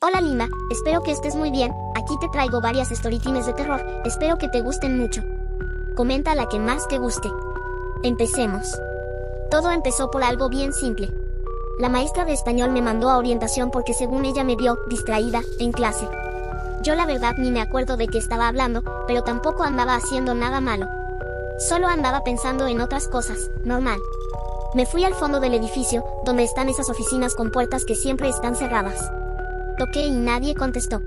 Hola Lina, espero que estés muy bien. Aquí te traigo varias storytimes de terror, espero que te gusten mucho. Comenta la que más te guste. Empecemos. Todo empezó por algo bien simple. La maestra de español me mandó a orientación porque según ella me vio distraída en clase. Yo la verdad ni me acuerdo de qué estaba hablando, pero tampoco andaba haciendo nada malo. Solo andaba pensando en otras cosas, normal. Me fui al fondo del edificio, donde están esas oficinas con puertas que siempre están cerradas. Toqué y nadie contestó.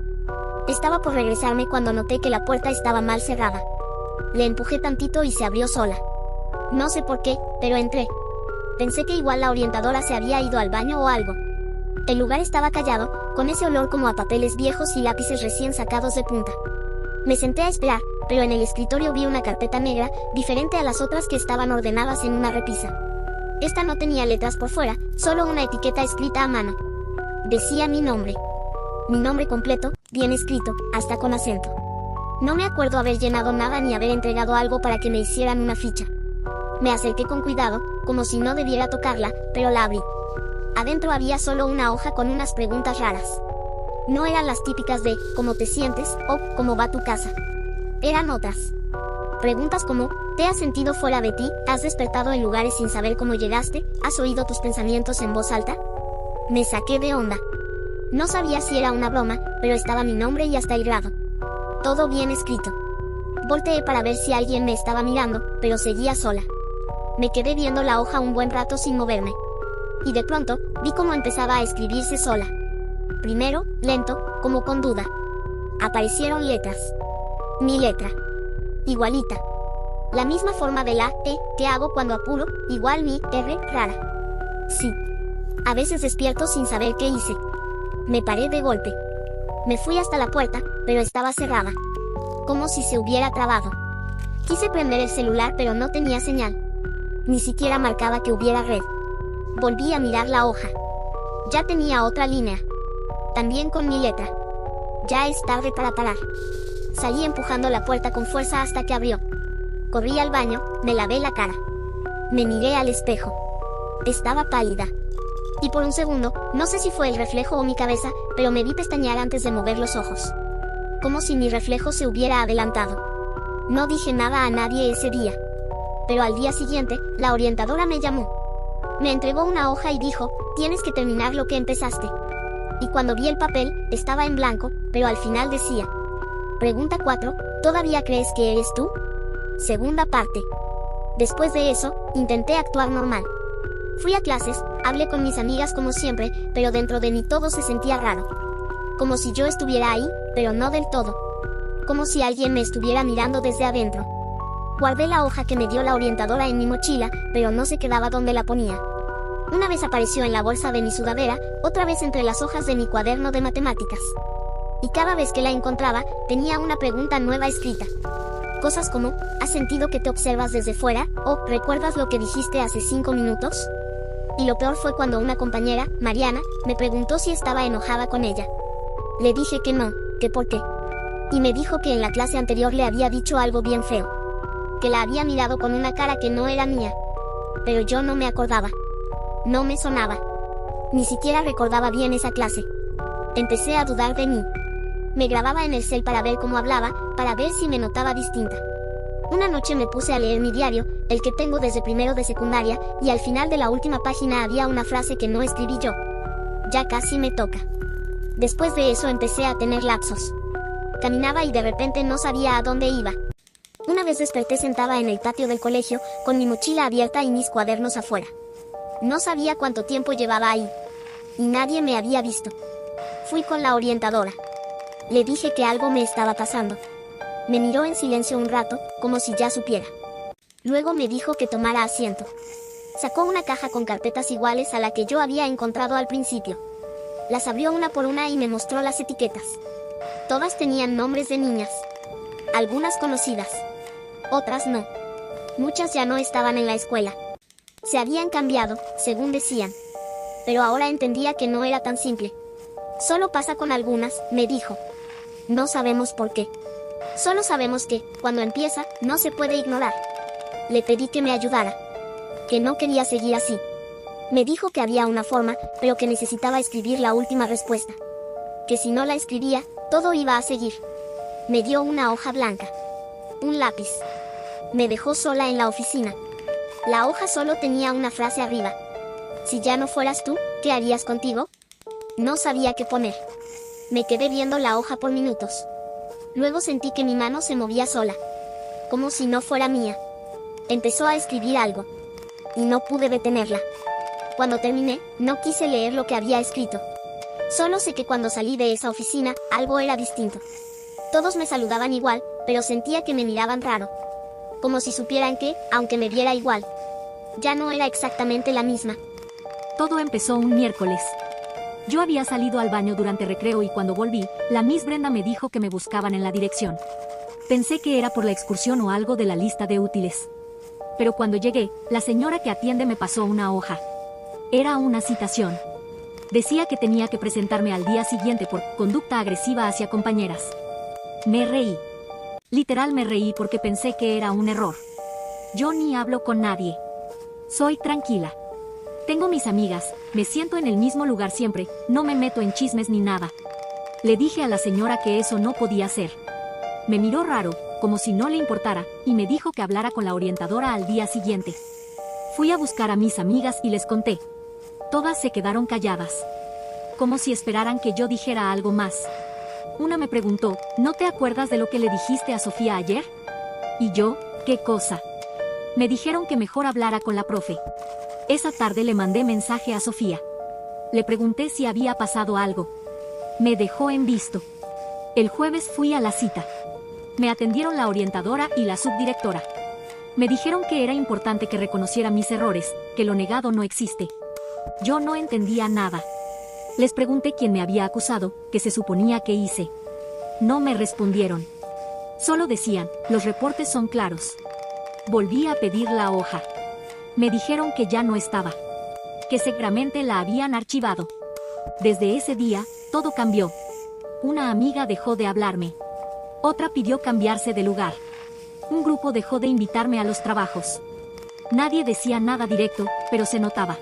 Estaba por regresarme cuando noté que la puerta estaba mal cerrada. Le empujé tantito y se abrió sola. No sé por qué, pero entré. Pensé que igual la orientadora se había ido al baño o algo. El lugar estaba callado, con ese olor como a papeles viejos y lápices recién sacados de punta. Me senté a esperar, pero en el escritorio vi una carpeta negra, diferente a las otras que estaban ordenadas en una repisa. Esta no tenía letras por fuera, solo una etiqueta escrita a mano. Decía mi nombre. Mi nombre completo, bien escrito, hasta con acento. No me acuerdo haber llenado nada ni haber entregado algo para que me hicieran una ficha. Me acerqué con cuidado, como si no debiera tocarla, pero la abrí. Adentro había solo una hoja con unas preguntas raras. No eran las típicas de ¿cómo te sientes? O ¿cómo va tu casa? Eran otras. Preguntas como ¿te has sentido fuera de ti? ¿Has despertado en lugares sin saber cómo llegaste? ¿Has oído tus pensamientos en voz alta? Me saqué de onda. No sabía si era una broma, pero estaba mi nombre y hasta el grado. Todo bien escrito. Volteé para ver si alguien me estaba mirando, pero seguía sola. Me quedé viendo la hoja un buen rato sin moverme. Y de pronto, vi cómo empezaba a escribirse sola. Primero, lento, como con duda. Aparecieron letras. Mi letra. Igualita. La misma forma de la E que hago cuando apuro, igual mi R rara. Sí. A veces despierto sin saber qué hice. Me paré de golpe. Me fui hasta la puerta, pero estaba cerrada. Como si se hubiera trabado. Quise prender el celular pero no tenía señal. Ni siquiera marcaba que hubiera red. Volví a mirar la hoja. Ya tenía otra línea. También con mi letra. Ya es tarde para parar. Salí empujando la puerta con fuerza hasta que abrió. Corrí al baño, me lavé la cara. Me miré al espejo. Estaba pálida. Y por un segundo, no sé si fue el reflejo o mi cabeza, pero me vi pestañear antes de mover los ojos. Como si mi reflejo se hubiera adelantado. No dije nada a nadie ese día. Pero al día siguiente, la orientadora me llamó. Me entregó una hoja y dijo, tienes que terminar lo que empezaste. Y cuando vi el papel, estaba en blanco, pero al final decía. Pregunta 4, ¿todavía crees que eres tú? Segunda parte. Después de eso, intenté actuar normal. Fui a clases, hablé con mis amigas como siempre, pero dentro de mí todo se sentía raro. Como si yo estuviera ahí, pero no del todo. Como si alguien me estuviera mirando desde adentro. Guardé la hoja que me dio la orientadora en mi mochila, pero no se quedaba donde la ponía. Una vez apareció en la bolsa de mi sudadera, otra vez entre las hojas de mi cuaderno de matemáticas. Y cada vez que la encontraba, tenía una pregunta nueva escrita. Cosas como, ¿has sentido que te observas desde fuera? O, ¿recuerdas lo que dijiste hace 5 minutos? Y lo peor fue cuando una compañera, Mariana, me preguntó si estaba enojada con ella. Le dije que no, que por qué. Y me dijo que en la clase anterior le había dicho algo bien feo. Que la había mirado con una cara que no era mía. Pero yo no me acordaba. No me sonaba. Ni siquiera recordaba bien esa clase. Empecé a dudar de mí. Me grababa en el cel para ver cómo hablaba, para ver si me notaba distinta. Una noche me puse a leer mi diario, el que tengo desde primero de secundaria, y al final de la última página había una frase que no escribí yo. Ya casi me toca. Después de eso empecé a tener lapsos. Caminaba y de repente no sabía a dónde iba. Una vez desperté sentada en el patio del colegio, con mi mochila abierta y mis cuadernos afuera. No sabía cuánto tiempo llevaba ahí. Y nadie me había visto. Fui con la orientadora. Le dije que algo me estaba pasando. Me miró en silencio un rato, como si ya supiera. Luego me dijo que tomara asiento. Sacó una caja con carpetas iguales a la que yo había encontrado al principio. Las abrió una por una y me mostró las etiquetas. Todas tenían nombres de niñas. Algunas conocidas. Otras no. Muchas ya no estaban en la escuela. Se habían cambiado, según decían. Pero ahora entendía que no era tan simple. Solo pasa con algunas, me dijo. No sabemos por qué. Solo sabemos que, cuando empieza, no se puede ignorar. Le pedí que me ayudara. Que no quería seguir así. Me dijo que había una forma, pero que necesitaba escribir la última respuesta. que si no la escribía, todo iba a seguir. Me dio una hoja blanca, un lápiz. Me dejó sola en la oficina. La hoja solo tenía una frase arriba. Si ya no fueras tú, ¿qué harías contigo? No sabía qué poner. Me quedé viendo la hoja por minutos. Luego sentí que mi mano se movía sola, como si no fuera mía. Empezó a escribir algo, y no pude detenerla. Cuando terminé, no quise leer lo que había escrito. Solo sé que cuando salí de esa oficina, algo era distinto. Todos me saludaban igual, pero sentía que me miraban raro. Como si supieran que, aunque me viera igual, ya no era exactamente la misma. Todo empezó un miércoles. Yo había salido al baño durante recreo y cuando volví, la Miss Brenda me dijo que me buscaban en la dirección. Pensé que era por la excursión o algo de la lista de útiles. Pero cuando llegué, la señora que atiende me pasó una hoja. Era una citación. Decía que tenía que presentarme al día siguiente por conducta agresiva hacia compañeras. Me reí. Literal me reí porque pensé que era un error. Yo ni hablo con nadie. Soy tranquila. Tengo mis amigas, me siento en el mismo lugar siempre, no me meto en chismes ni nada. Le dije a la señora que eso no podía ser. Me miró raro, como si no le importara, y me dijo que hablara con la orientadora al día siguiente. Fui a buscar a mis amigas y les conté. Todas se quedaron calladas, como si esperaran que yo dijera algo más. Una me preguntó, ¿no te acuerdas de lo que le dijiste a Sofía ayer? Y yo, ¿qué cosa? Me dijeron que mejor hablara con la profe. Esa tarde le mandé mensaje a Sofía. Le pregunté si había pasado algo. Me dejó en visto. El jueves fui a la cita. Me atendieron la orientadora y la subdirectora. Me dijeron que era importante que reconociera mis errores, que lo negado no existe. Yo no entendía nada. Les pregunté quién me había acusado, qué se suponía que hice. No me respondieron. Solo decían, los reportes son claros. Volví a pedir la hoja. Me dijeron que ya no estaba, que seguramente la habían archivado. Desde ese día, todo cambió. Una amiga dejó de hablarme. Otra pidió cambiarse de lugar. Un grupo dejó de invitarme a los trabajos. Nadie decía nada directo, pero se notaba.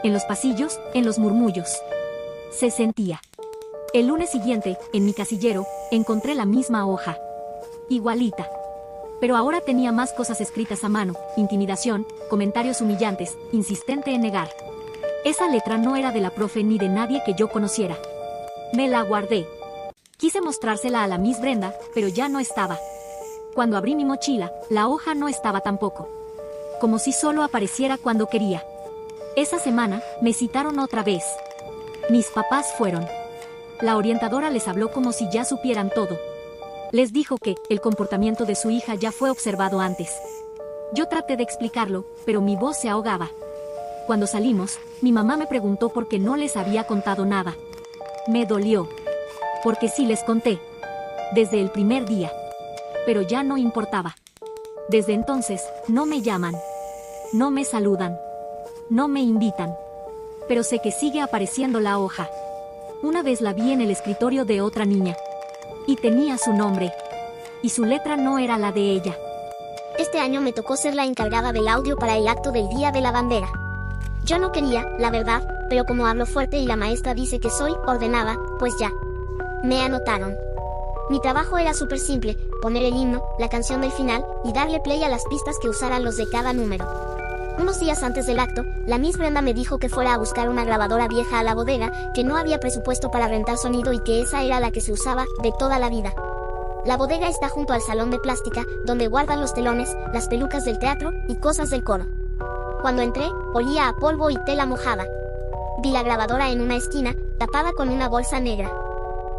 En los pasillos, en los murmullos. Se sentía. El lunes siguiente, en mi casillero, encontré la misma hoja. Igualita. Pero ahora tenía más cosas escritas a mano, intimidación, comentarios humillantes, insistente en negar. Esa letra no era de la profe ni de nadie que yo conociera. Me la guardé. Quise mostrársela a la Miss Brenda, pero ya no estaba. Cuando abrí mi mochila, la hoja no estaba tampoco. Como si solo apareciera cuando quería. Esa semana, me citaron otra vez. Mis papás fueron. La orientadora les habló como si ya supieran todo. Les dijo que el comportamiento de su hija ya fue observado antes. Yo traté de explicarlo, pero mi voz se ahogaba. Cuando salimos, mi mamá me preguntó por qué no les había contado nada. Me dolió. Porque sí les conté. Desde el primer día. Pero ya no importaba. Desde entonces, no me llaman. No me saludan. No me invitan. Pero sé que sigue apareciendo la hoja. Una vez la vi en el escritorio de otra niña. Y tenía su nombre. Y su letra no era la de ella. Este año me tocó ser la encargada del audio para el acto del Día de la Bandera. Yo no quería, la verdad, pero como hablo fuerte y la maestra dice que soy ordenada, pues ya. Me anotaron. Mi trabajo era súper simple, poner el himno, la canción del final, y darle play a las pistas que usaran los de cada número. Unos días antes del acto, la Miss Brenda me dijo que fuera a buscar una grabadora vieja a la bodega, que no había presupuesto para rentar sonido y que esa era la que se usaba de toda la vida. La bodega está junto al salón de plástica, donde guardan los telones, las pelucas del teatro y cosas del coro. Cuando entré, olía a polvo y tela mojada. Vi la grabadora en una esquina, tapada con una bolsa negra.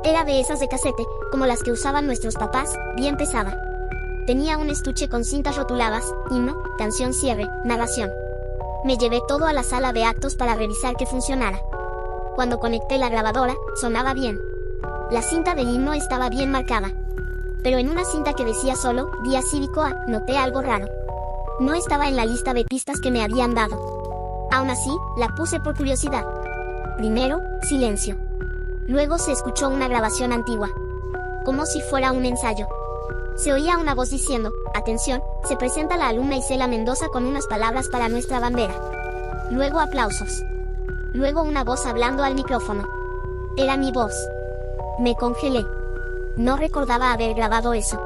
Era de esas de casete, como las que usaban nuestros papás, bien pesada. Tenía un estuche con cintas rotuladas, himno, canción cierre, narración. Me llevé todo a la sala de actos para revisar que funcionara. Cuando conecté la grabadora, sonaba bien. La cinta del himno estaba bien marcada. Pero en una cinta que decía solo, Día Cívico A, noté algo raro. No estaba en la lista de pistas que me habían dado. Aún así, la puse por curiosidad. Primero, silencio. Luego se escuchó una grabación antigua. Como si fuera un ensayo. Se oía una voz diciendo, atención, se presenta la alumna Isela Mendoza con unas palabras para nuestra bandera. Luego aplausos. Luego una voz hablando al micrófono. Era mi voz. Me congelé. No recordaba haber grabado eso.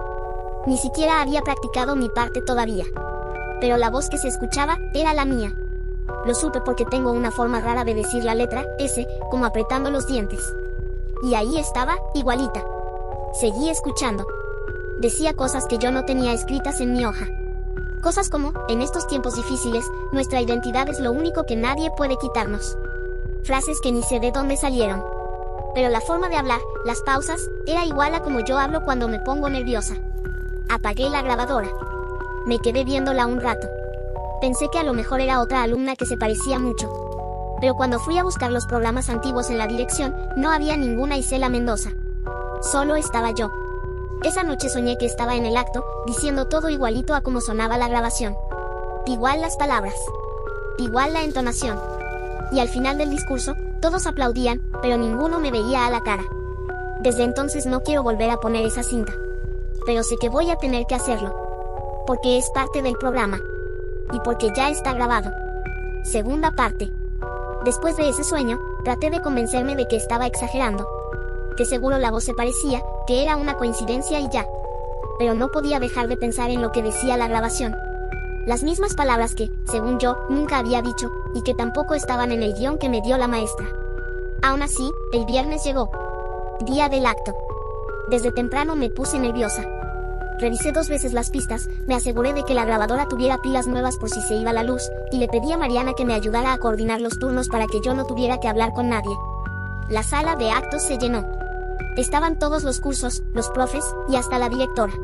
Ni siquiera había practicado mi parte todavía. Pero la voz que se escuchaba era la mía. Lo supe porque tengo una forma rara de decir la letra S, como apretando los dientes. Y ahí estaba, igualita. Seguí escuchando. Decía cosas que yo no tenía escritas en mi hoja. Cosas como, en estos tiempos difíciles, nuestra identidad es lo único que nadie puede quitarnos. Frases que ni sé de dónde salieron. Pero la forma de hablar, las pausas, era igual a como yo hablo cuando me pongo nerviosa. Apagué la grabadora. Me quedé viéndola un rato. Pensé que a lo mejor era otra alumna que se parecía mucho. Pero cuando fui a buscar los programas antiguos en la dirección, no había ninguna Isela Mendoza. Solo estaba yo. Esa noche soñé que estaba en el acto, diciendo todo igualito a como sonaba la grabación. Igual las palabras. Igual la entonación. Y al final del discurso, todos aplaudían, pero ninguno me veía a la cara. Desde entonces no quiero volver a poner esa cinta. Pero sé que voy a tener que hacerlo. Porque es parte del programa. Y porque ya está grabado. Segunda parte. Después de ese sueño, traté de convencerme de que estaba exagerando. Que seguro la voz se parecía, que era una coincidencia y ya. Pero no podía dejar de pensar en lo que decía la grabación. Las mismas palabras que, según yo, nunca había dicho, y que tampoco estaban en el guión que me dio la maestra. Aún así, el viernes llegó. Día del acto. Desde temprano me puse nerviosa. Revisé 2 veces las pistas, me aseguré de que la grabadora tuviera pilas nuevas por si se iba la luz, y le pedí a Mariana que me ayudara a coordinar los turnos para que yo no tuviera que hablar con nadie. La sala de actos se llenó. Estaban todos los cursos, los profes, y hasta la directora.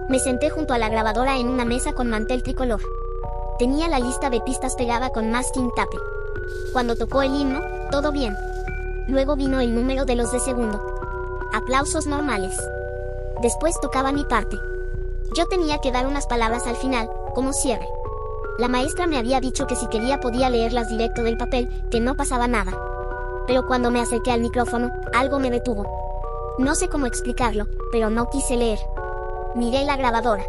Me senté junto a la grabadora en una mesa con mantel tricolor. Tenía la lista de pistas pegada con masking tape. Cuando tocó el himno, todo bien. Luego vino el número de los de segundo. Aplausos normales. Después tocaba mi parte. Yo tenía que dar unas palabras al final, como cierre. La maestra me había dicho que si quería podía leerlas directo del papel, que no pasaba nada. Pero cuando me acerqué al micrófono, algo me detuvo. No sé cómo explicarlo, pero no quise leer. Miré la grabadora.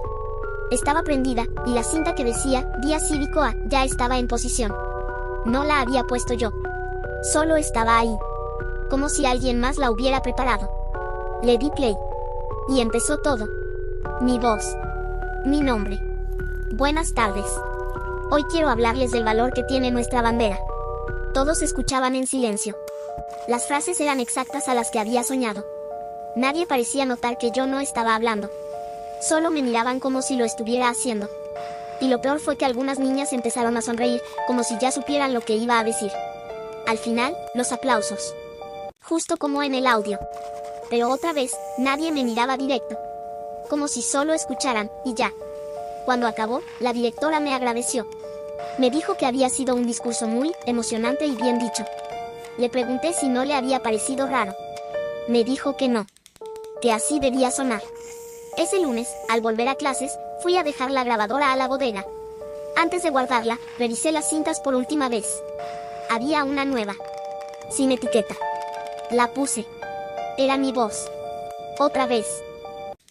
Estaba prendida, y la cinta que decía, Día Cívico A, ya estaba en posición. No la había puesto yo. Solo estaba ahí. Como si alguien más la hubiera preparado. Le di play. Y empezó todo. Mi voz. Mi nombre. Buenas tardes. Hoy quiero hablarles del valor que tiene nuestra bandera. Todos escuchaban en silencio. Las frases eran exactas a las que había soñado. Nadie parecía notar que yo no estaba hablando. Solo me miraban como si lo estuviera haciendo. Y lo peor fue que algunas niñas empezaron a sonreír, como si ya supieran lo que iba a decir. Al final, los aplausos. Justo como en el audio. Pero otra vez, nadie me miraba directo. Como si solo escucharan, y ya. Cuando acabó, la directora me agradeció. Me dijo que había sido un discurso muy emocionante y bien dicho. Le pregunté si no le había parecido raro. Me dijo que no. Que así debía sonar. Ese lunes, al volver a clases, fui a dejar la grabadora a la bodega. Antes de guardarla, revisé las cintas por última vez. Había una nueva. Sin etiqueta. La puse. Era mi voz. Otra vez.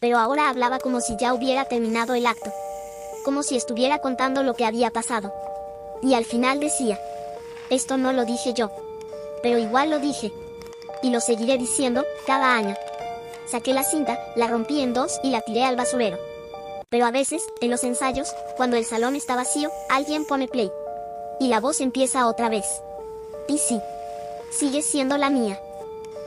Pero ahora hablaba como si ya hubiera terminado el acto. Como si estuviera contando lo que había pasado. Y al final decía: esto no lo dije yo. Pero igual lo dije. Y lo seguiré diciendo, cada año. Saqué la cinta, la rompí en 2 y la tiré al basurero. Pero a veces, en los ensayos, cuando el salón está vacío, alguien pone play. Y la voz empieza otra vez. Y sí. Sigue siendo la mía.